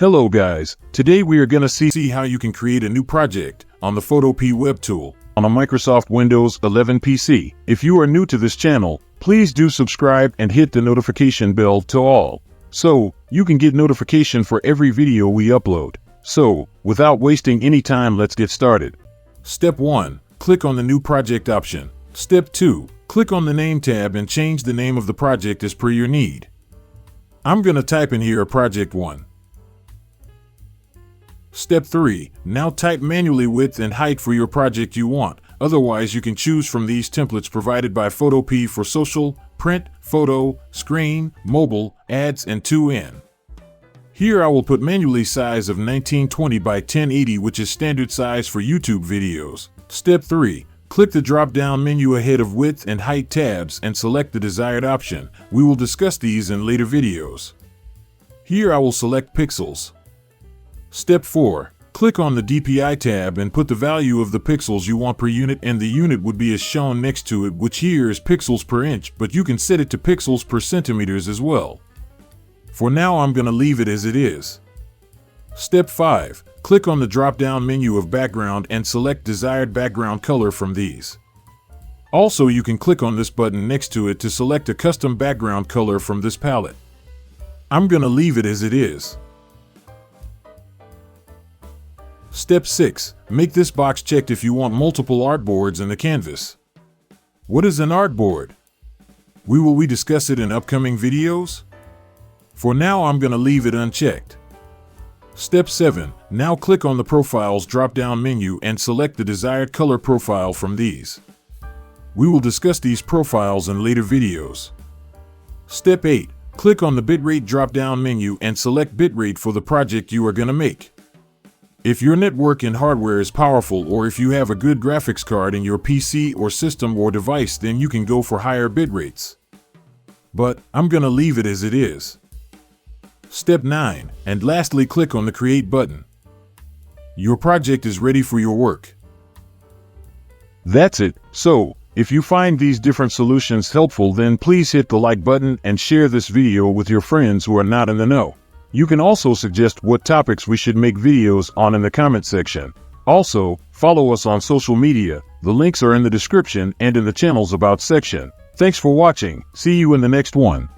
Hello guys, today we are gonna see how you can create a new project on the Photopea web tool on a Microsoft Windows 11 PC. If you are new to this channel, please do subscribe and hit the notification bell to all, so you can get notification for every video we upload. So, without wasting any time, let's get started. Step 1. Click on the New Project option. Step 2. Click on the Name tab and change the name of the project as per your need. I'm gonna type in here Project 1. Step 3. Now type manually width and height for your project you want. Otherwise, you can choose from these templates provided by Photopea for social, print, photo, screen, mobile, ads, and 2N. Here I will put manually size of 1920 by 1080, which is standard size for YouTube videos. Step 3. Click the drop-down menu ahead of width and height tabs and select the desired option. We will discuss these in later videos. Here I will select pixels. Step 4. Click on the DPI tab and put the value of the pixels you want per unit, and the unit would be as shown next to it, which here is pixels per inch, but you can set it to pixels per centimeters as well. For now, I'm going to leave it as it is. Step 5. Click on the drop-down menu of background and select desired background color from these. Also, you can click on this button next to it to select a custom background color from this palette. I'm going to leave it as it is. Step 6. Make this box checked if you want multiple artboards in the canvas. What is an artboard? Will we discuss it in upcoming videos? For now, I'm going to leave it unchecked. Step 7. Now click on the Profiles drop-down menu and select the desired color profile from these. We will discuss these profiles in later videos. Step 8. Click on the Bitrate drop-down menu and select bitrate for the project you are going to make. If your network and hardware is powerful, or if you have a good graphics card in your PC or system or device, then you can go for higher bit rates. But I'm going to leave it as it is. Step 9. And lastly, click on the Create button. Your project is ready for your work. That's it. So, if you find these different solutions helpful, then please hit the like button and share this video with your friends who are not in the know. You can also suggest what topics we should make videos on in the comment section. Also, follow us on social media. The links are in the description and in the channel's About section. Thanks for watching. See you in the next one.